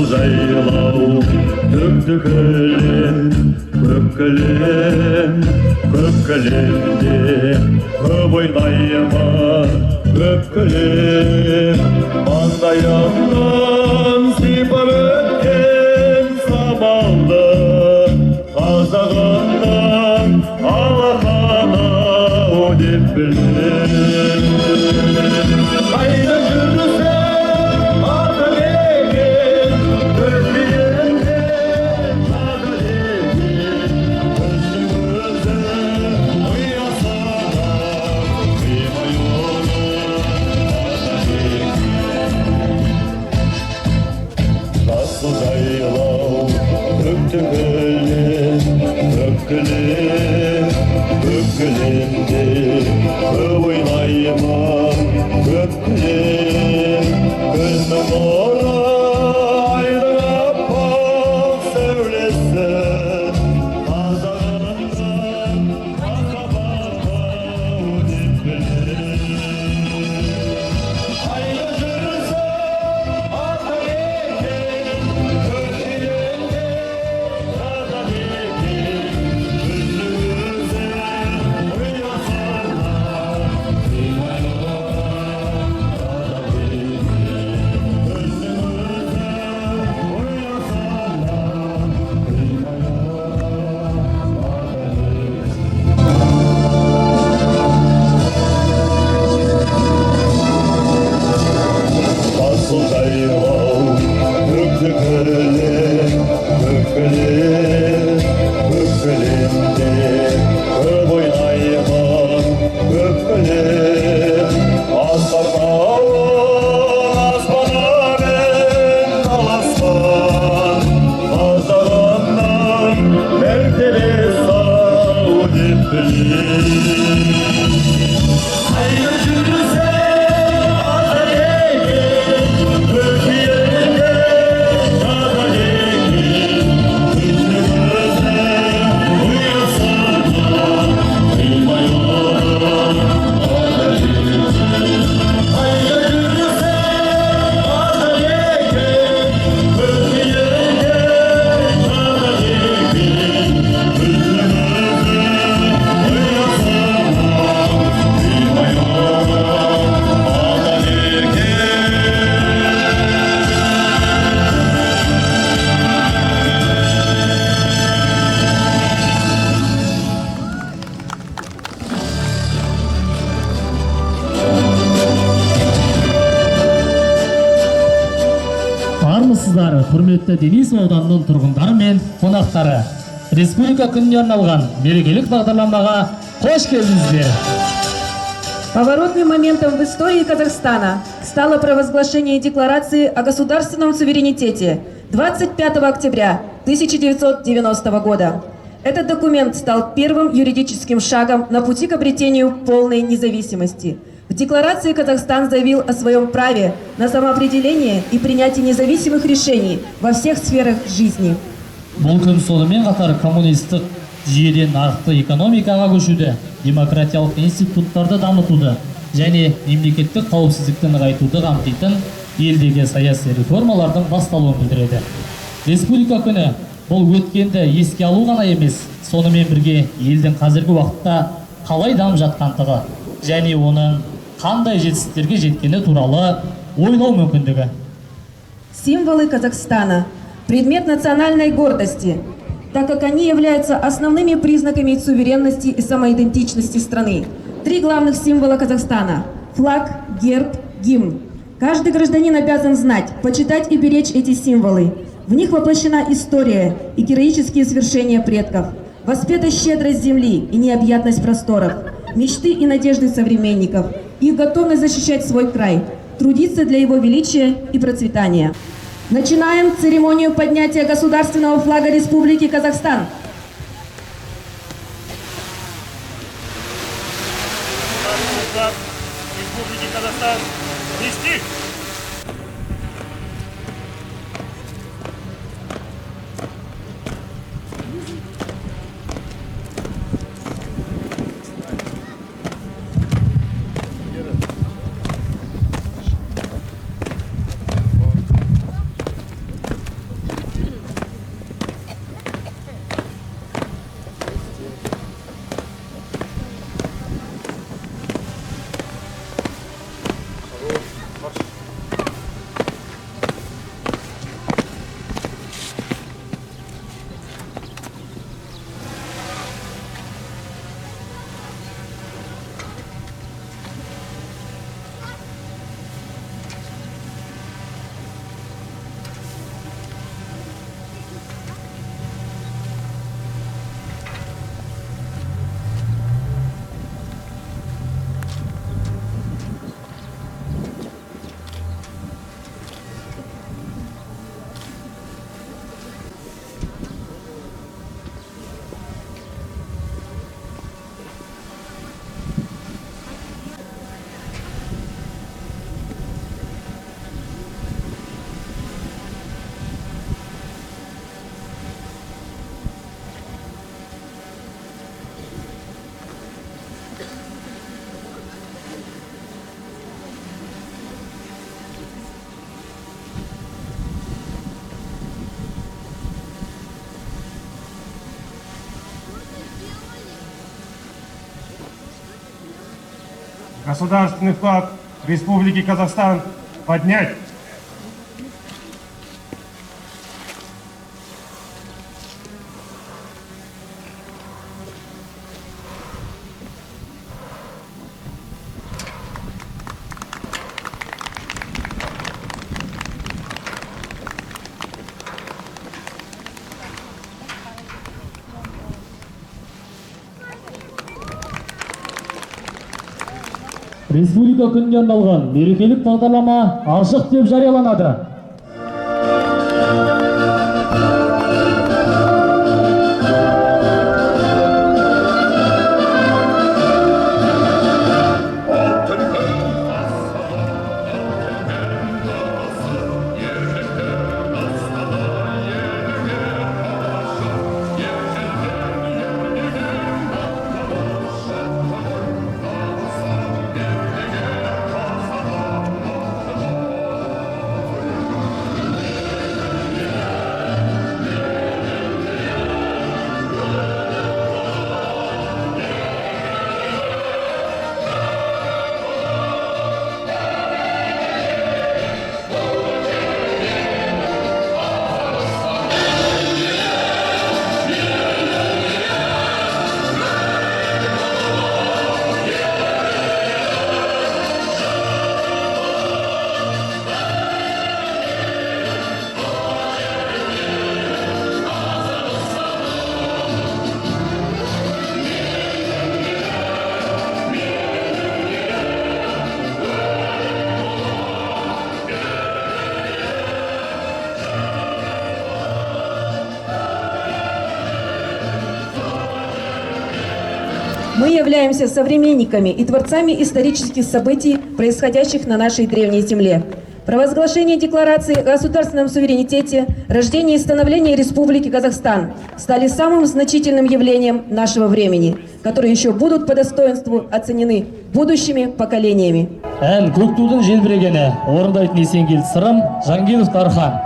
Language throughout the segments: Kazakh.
Асыл жайлау төкті көк кілемде көп ойлайма көп кілем маңдайымнан сипап өткен самалды қазағымнан алақанау деп білем. Қайда жүрсем ата мекен көкбиімде жады екен көздің өзі ұясана қимай оны ата мекен. Жасыл жайлау көк кілемде көп ойлайма көп кілем күннің нұры айдың аппақ сәулесі қазағымнан махаббатау деп білем. Қайда жүрсем ата мекен көкбиімде жады екен күннің өзі ұясана қимай оны ата мекен. Күннің өзі ұясана қимай оны Асыл жайлау көк кілемде көп ойлайма көп кілем аспанмен таласқан қазағымнан мәртебесі-ау деп білем. Қайда жүрсем ата мекен көкбиімде жады екен күннің өзі ұясана қимай оны ата мекен. Қайда жүрсем ата мекен көкбиімде жады екен күннің өзі ұясана қимай оны ата мекен. Армысыздар, құрметті Денисов ауданының тұрғындары мен қонақтары. Республика күніне арналған мерекелік бағдарламаға қош келдіңіздер. Поворотным моментом в истории Казахстана стало провозглашение Декларации о государственном суверенитете 25 октября 1990 года. Этот документ стал первым юридическим шагом на пути к обретению полной независимости. В декларации Казахстан заявил о своем праве на самоопределение и принятие независимых решений во всех сферах жизни. Бұл күн сонымен қатар коммунистік жүйеден нарықтық экономикаға көшуді, демократиялық институттарды дамытуды және мемлекеттік қауіпсіздікті нығайтуды қамтитын елдегі саяси реформалардың басталуын білдіреді. Республика күні бұл өткенді еске алу ғана емес, сонымен бірге елдің қазіргі уақытта қалай дамып жатқандығы және оның қандай жетістіктерге жеткені туралы ойлау мүмкіндігі. Символы Казахстана – предмет национальной гордости, так как они являются основными признаками суверенности и самоидентичности страны. Три главных символа Казахстана – флаг, герб, гимн. Каждый гражданин обязан знать, почитать и беречь эти символы. В них воплощена история и героические свершения предков, воспета щедрость земли и необъятность просторов, мечты и надежды современников, их готовность защищать свой край, трудиться для его величия и процветания. Начинаем церемонию поднятия государственного флага Республики Казахстан. Республики Казахстан нести! государственный флаг Республики Казахстан поднять. Республика күніне арналған мерекелік бағдарлама ашық деп жарияланады. Мы являемся современниками и творцами исторических событий, происходящих на нашей древней земле. Провозглашение Декларации о государственном суверенитете, рождение и становление Республики Казахстан стали самым значительным явлением нашего времени, которые еще будут по достоинству оценены будущими поколениями. Ән көк тудың желбірегені, орындайтын Есенгел Сырым, Жангелов Тархан.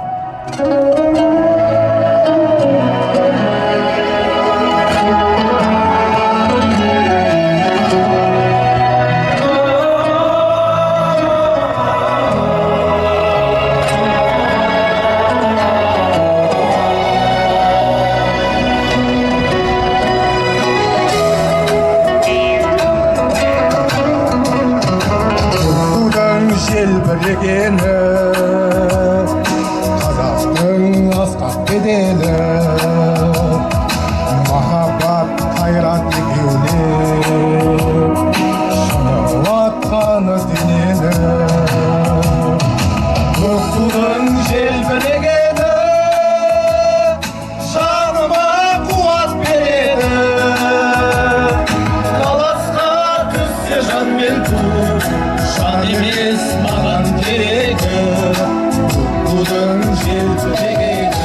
желбірегені қазақтың асқақ беделі махаббат қайрат екеулеп шыңырлатқаны денені көк тудың желбірегені жаныма қуат береді таласқа түссе жан мен ту жан емес маған керегі көк тудың желбірегені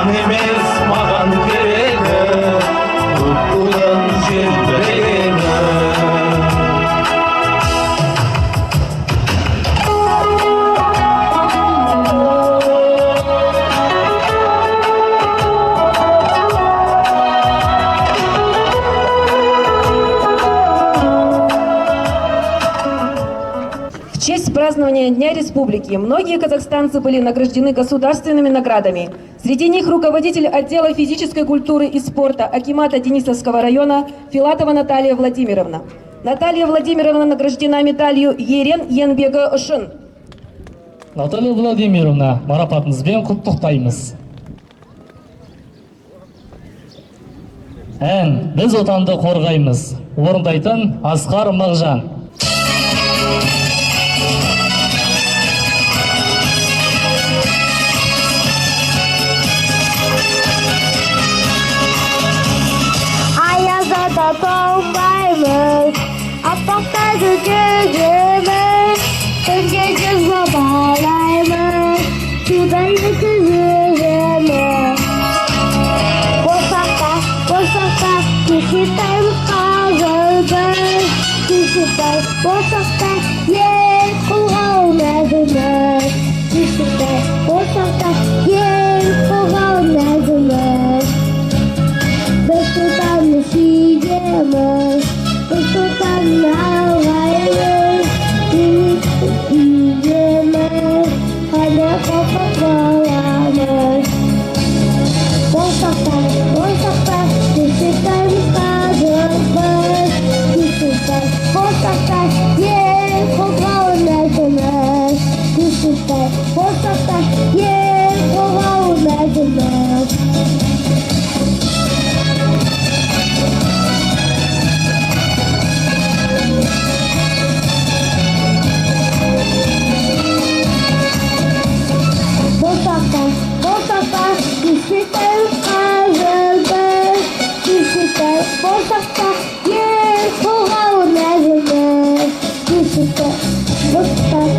Şan емес маған керегі, туған желбірегені. В честь празднования Дня Республики многие казахстанцы были награждены государственными наградами. Среди них руководитель отдела физической культуры и спорта акимата Денисовского района Филатова Наталья Владимировна. Наталья Владимировна награждена медалью Ерен еңбегі үшін. Наталья Владимировна, марапатыңызбен құттықтаймыз. Ән, біз отанды қорғаймыз. Орындайтын Асқар Мағжан. Аязда тоңбаймыз, аппақтарды төгеміз, көзге жүзді байлаймыз, суданды күзіреміз. Босақта, кешетаймыз қазырбыз, кешетай, босақта, ел қылғауын әзіміз. Кешетай, босақта, ел қылғауын әзіміз. Біз сұлтанды сүйеміз, біз сұлтанды алғаймыз, үйеміз, қане қоқық боламыз. Болсақта, кешетаймыз қазырбыз, кешетай, болсақта, ел қылғауын әзіміз. Кешетай, болсақта, ел қылғауын әзіміз. Болсақта, кешетаймыз қазырбыз, кешетай, болсақта, ел қылғауын әзіміз. Кешетай,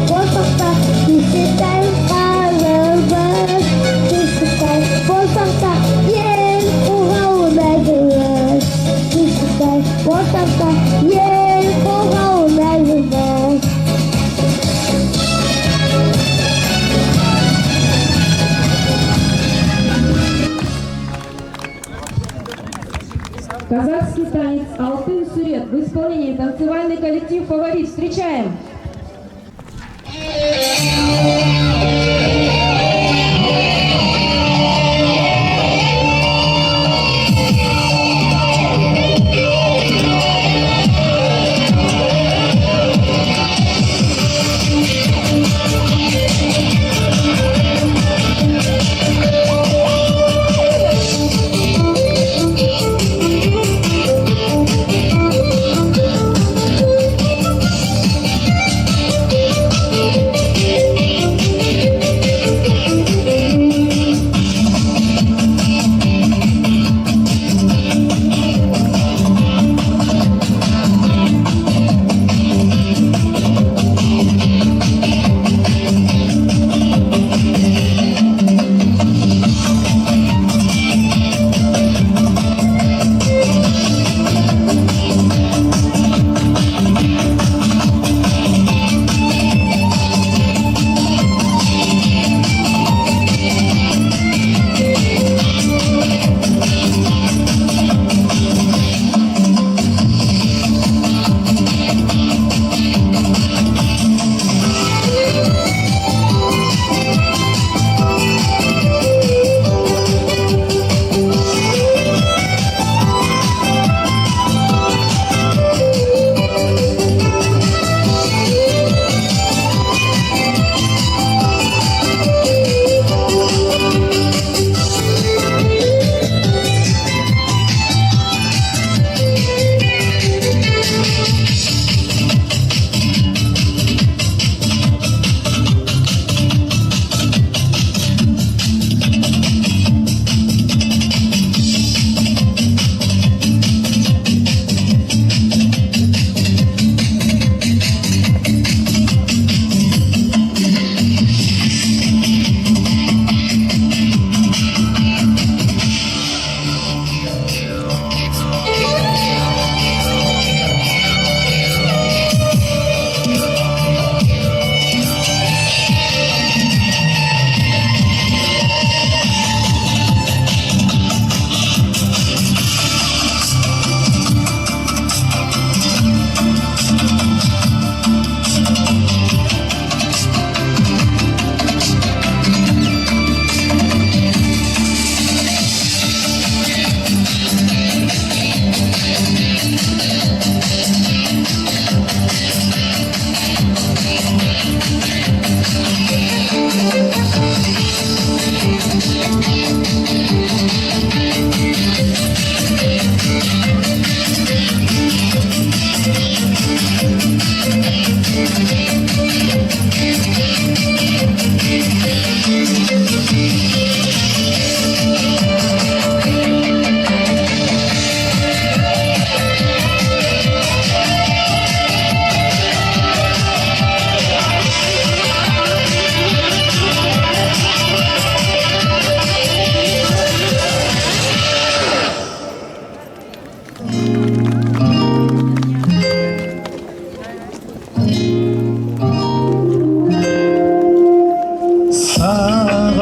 болсақта, кешетаймыз қазырбыз, кешетай, болсақта, ел қылғауын әзіміз. Кешетай, болсақта, ел қылғауын әзіміз. Казахский танец «Алтын Сурет» в исполнении танцевальный коллектив «Фаворит». Встречаем!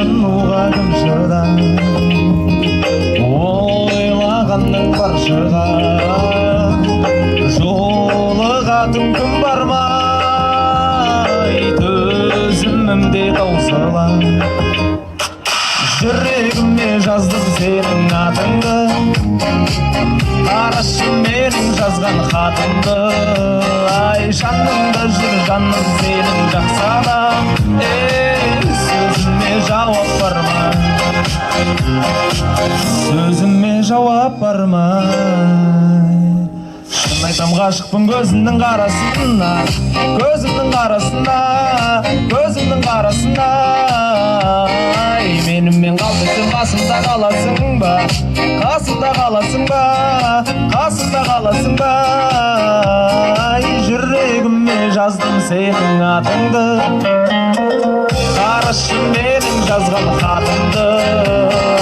сырын ұғадым жырдан ойлағанның бар шығар жолығатын күн бар ма төзімімде таусыла жүрегіме жаздым сенің атыңды қарашы менің жазған хатымды ай жанымда жүр жаным сенің жақсы адам сөзіме жауап бар ма сөзіме жауап бар ма шын айтам ғашықпын көзімнің қарасында көзімнің қарасында көзімнің қарасында ай менімен қалды сен қасымда қаласың ба қасымда қаласың ба қасымда қаласың ба ай жүрегіме жаздым сенің атыңды қарашы менің жазған хатымды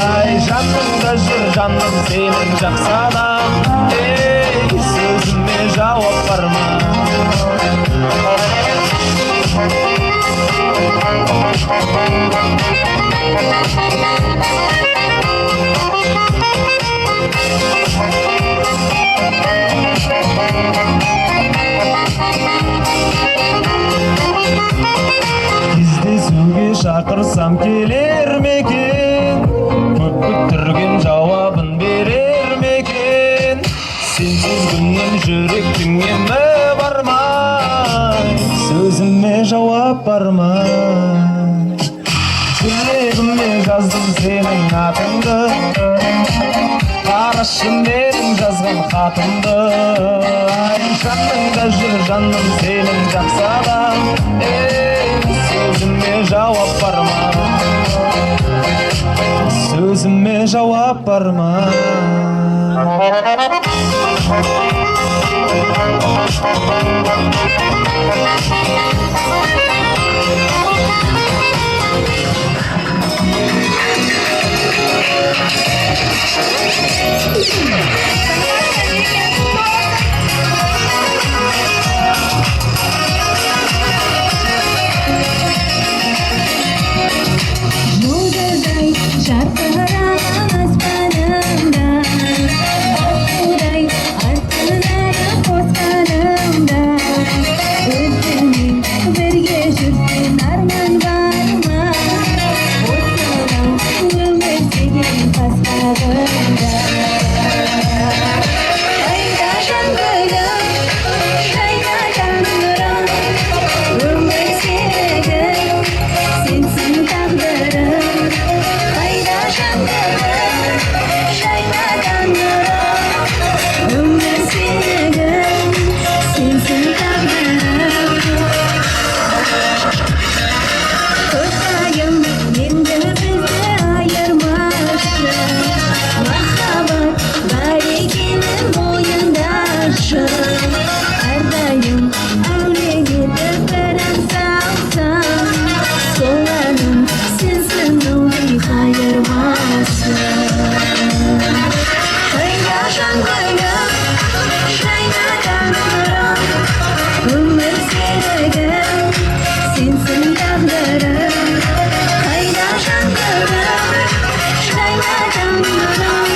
ай жанымда жүр жаным сенің жақсы адам сөзіме жауап бар ма кездесуге шақырсам келер ме екен көп күттірген жауабын берер ме екен сенсіз күннің жүректің емі бармай сөзіме жауап бар ма жүрегіме жаздым сенің атыңды қарашы менің жазған хатымды ай жаныңда жүр жаным сенің жақсы адам сөзіме жауап бар ма сөзіме жауап бар ма Жұлдыздай жарқыраған аспанымда аққудай артынары қосқанымда өзіңмен бірге жүрсем арман бар ма осынау өмір деген қас-қағымда қайда жан гүлім жайна таңырым өмір серігім сенсің тағдырым қайда жандарым жайна таңырым өмір серігім сенсің тағдырым құшайым енді бізді айырмашы махаббат бар екенін мойындашы әрдайым әуре етіп бір ән салсам сол әнім сенсің ылғи қайырмасы қайда жан гүлім жайна таңырым өмір серігім сенсің тағдырым қайда жан гүлім жайна таңырым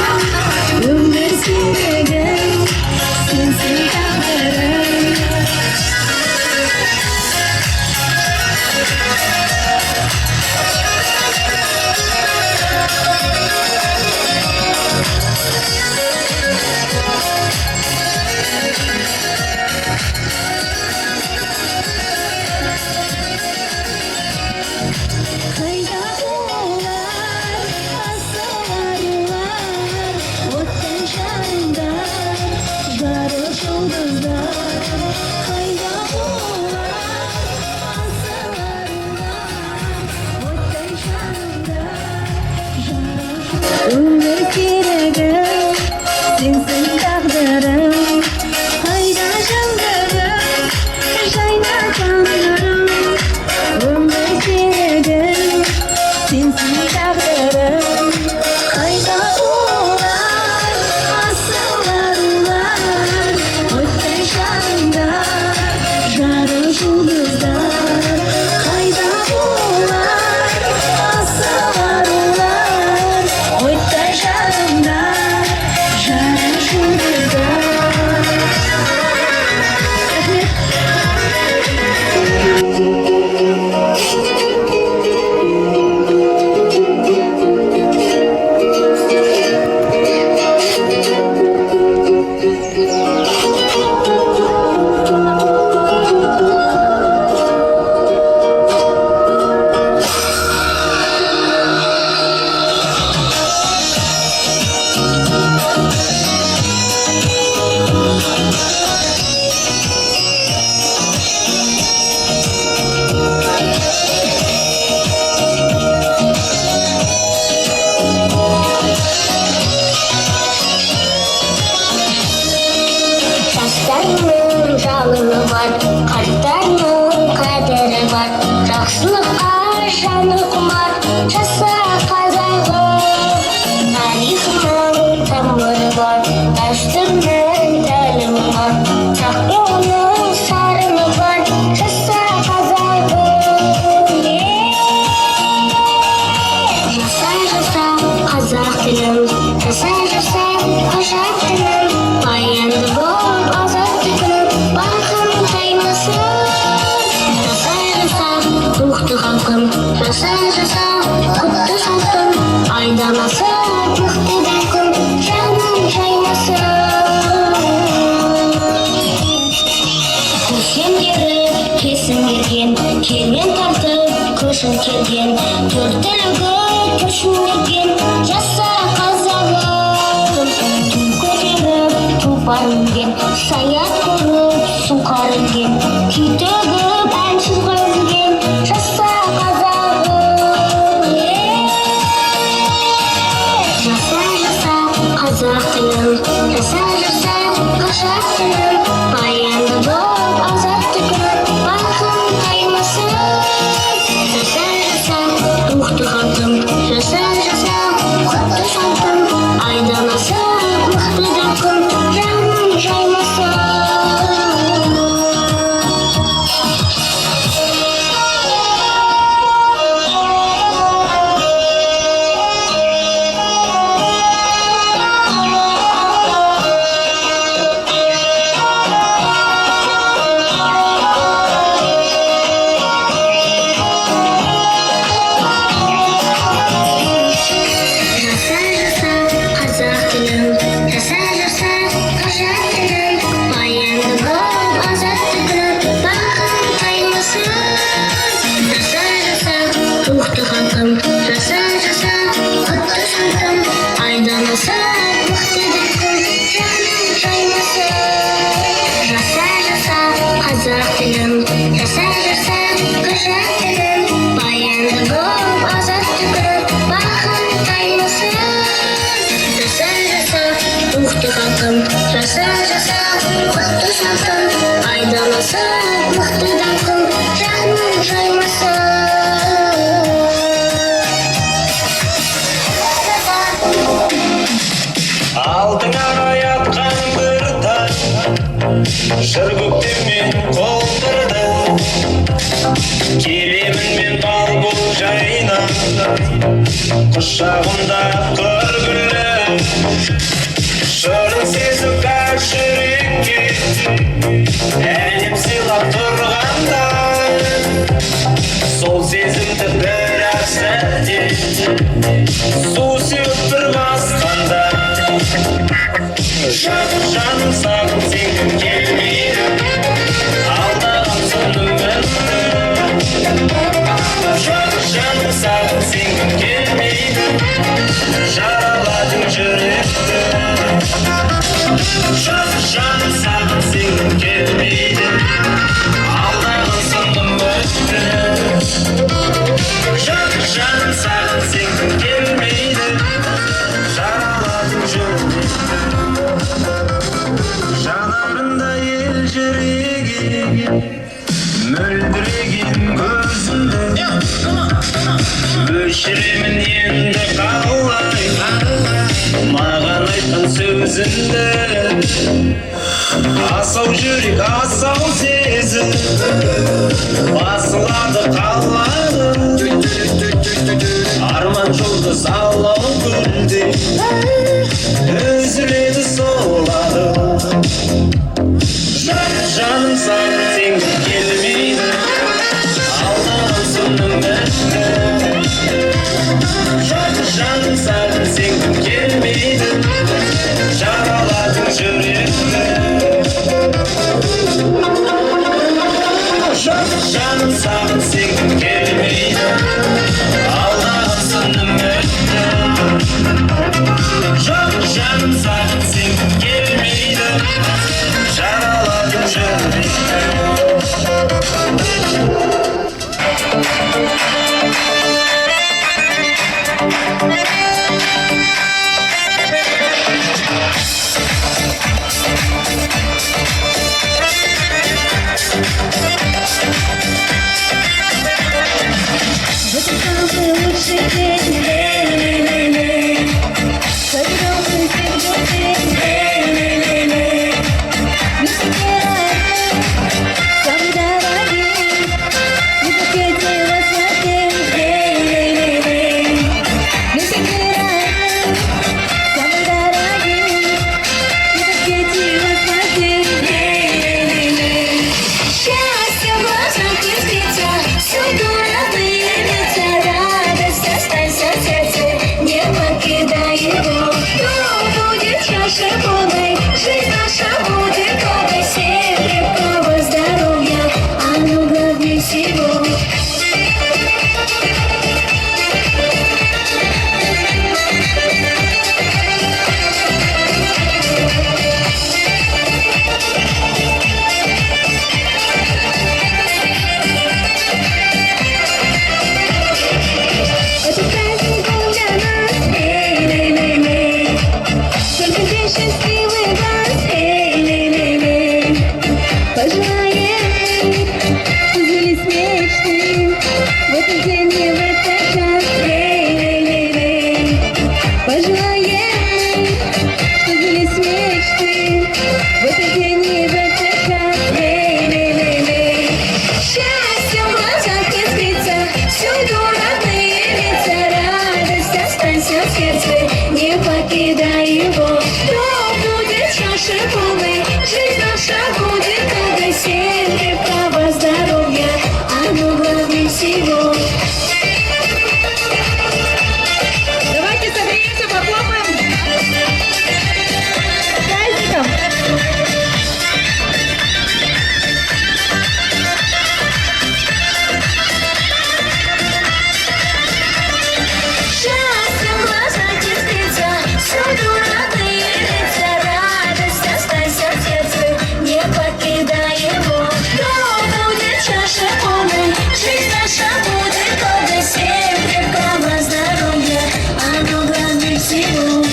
өмір серігім сенсің тағдырым қайда олар асыл арулар оттың жандар жарық жұлдыздар қайда олар асыл арулар оттың жандар жарық жұлдыздар өмір серігім сенсің тағдырым қайда жандарым жайна таңырым өмір серігім сенсің тағдырым қайда олар асыл арулар оттың жандар жарық жұлдыздар қайда олар асыл жаса жаса құшақ тігіп баянды болып азатты күліп бақым қаймасын жаса жаса рухты халқым жаса жаса құтты салқын айдамасы мықты даңқым жаным жаймасын көсемдері кесім берген кермен тартып көшін келген төрт түлігі көшін берген жаса қазағым ту көтеріп тұлпар мінген саят көріп сұңқар ілген күй төгіп ән шырқаған жаса қазағым жаса жаса қазақ тілім жаса жаса қазақ тілім баянды болып азатты күліп бақым қаймасын жаса жаса рухты халқым жаса жаса құтты салқын айданасы мықты даңқым жаным жаймасын жаса жаса қазақ тілім жаса жаса қазақ тілім баянды болып азатты күліп бақым қаймасын жаса жаса рухты халқым жаса жаса құтты салқын айданасы мықты даңқым жаным жаймасын жаса жаса қазақ тілім жаса жаса қазақ тілім баянды болып азатты күліп бақым қаймасын жаса жаса рухты халқым жаса жаса құтты салқын айданасы мықты даңқым жаным жаймасын алдыңа аятқан бір таң жыр көктеммен қолдырды келемін мен бал бұл жайнап құшағымда құр гүлі жырын сезіп әр жүрекке әлем сыйлап тұрғанда сол сезімді бір-ақ сәтте су сеуіп бір басқанда жаным сағым сенгім келмейді алдаған соны үмітті жаным сағым сенгім келмейді жараладың жүректі жаным сағым сенгім келмейді алдаған соны үмітті жаным сағым сенгім келмейді жараладың жүректі жанарында елжіреген мөлдіреген көзіңді өшіремін енді қалай маған айтқан сөзіңді асау жүрек асау сезім басылады қалады арман жұлдыз алау гүлде үзіледі солады жаным саған сенгім келмейді алдаған соны үмітті жаным саған сенгім келмейді жараладың жүректі жаным саған сенгім келмейді алдаған соны үмітті жаным саған сенгім келмейді жараладың жүректі Пятидневный вертикаль, лей-лей-лей-лей. Счастьем в глазах искрится, всюду родные лица. Радость останься в сердце, не покидай его. То будет чаша полной, жизнь наша будет долгой. Всем крепкого здоровья, оно главнее всего. Давайте согреемся, похлопаем. С праздником! Счастьем в глазах искрится, всюду родные лица. Радость останься в сердце, не покидай его. То будет чаша полной, жизнь наша будет долгой. Всем крепкого здоровья, оно главнее всего.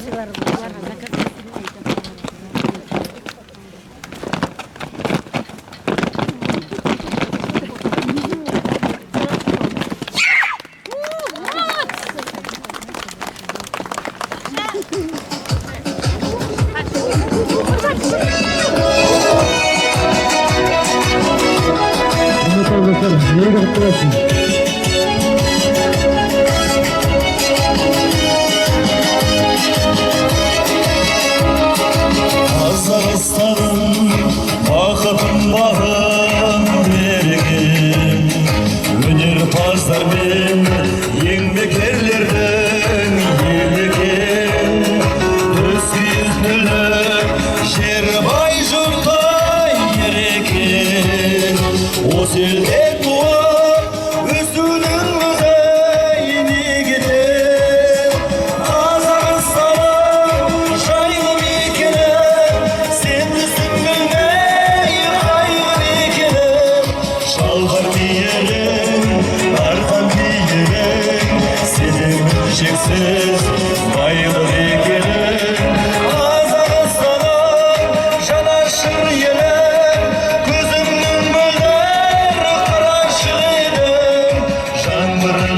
Спасибо еще раз, с праздником всех.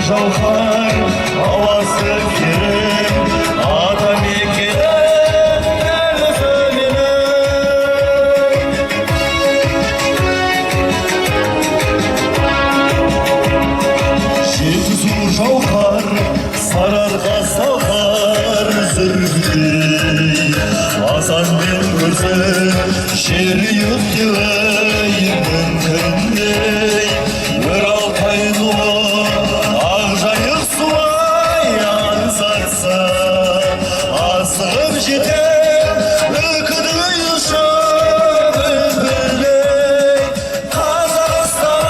жауһар ауасы керім атамекенім нәлісі менің жетісу жауһар сарыарқа сахар зүргей асанмен көрсе шерiyut деуі мүмкіндей бір алтай нұлы ақжайық суай аңсатса асығып жетер үкідей ұшып үпілей Қазақстан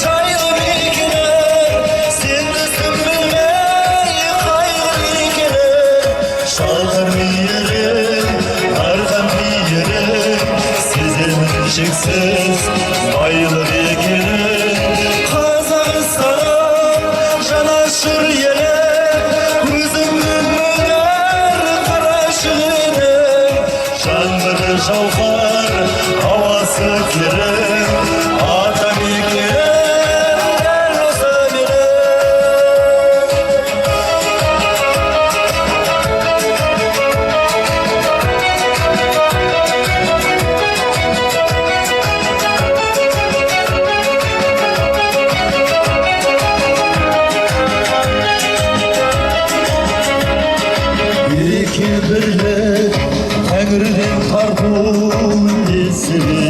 жайлы мекенім сен біздің білмей қайғы мекенім шалқар мейірім арқан мейірім сеземін шексіз байлық екенін Қазақстаным жанашыр елім өзіңнің мөнер қарашық едің жаңбыры жауһар ауасы керім атамекенім дәл осы менің береке бірлік тәңірден тарту несібе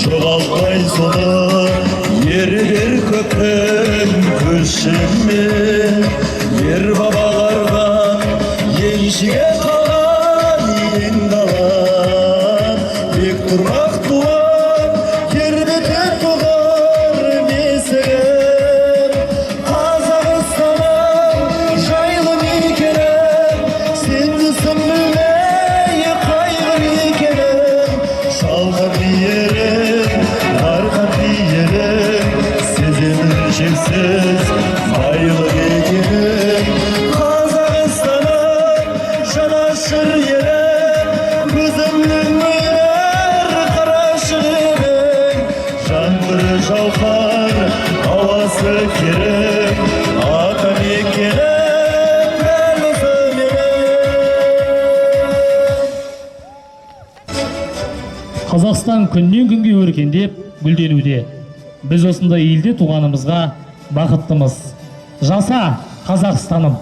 жоғалтпай соны ерлер көптің көшімен ер бабалардан еншіге қалған ең далам бек тұрмақ туған тербетіп туған бесігім Қазақстаным жайлы мекенім сенді білмей қайғы мекенім шалқар мейірім арқан мейірім сеземін шексіз байлық екенін Қазақстаным жанашыр елім көзімнің мөнер қарашық едің жаңбыры жауһар ауасы керім атамекенім дәл осы менің Қазақстан күннен күнге өркендеп гүлденуде. Біз осындай елде туғанымызға бақыттымыз. Жаса Қазақстаным!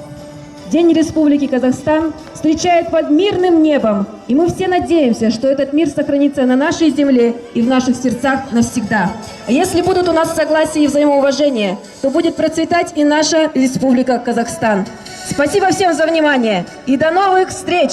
День Республики Казахстан встречает под мирным небом, и мы все надеемся, что этот мир сохранится на нашей земле и в наших сердцах навсегда. А если будут у нас согласие и взаимоуважение, то будет процветать и наша Республика Казахстан. Спасибо всем за внимание и до новых встреч!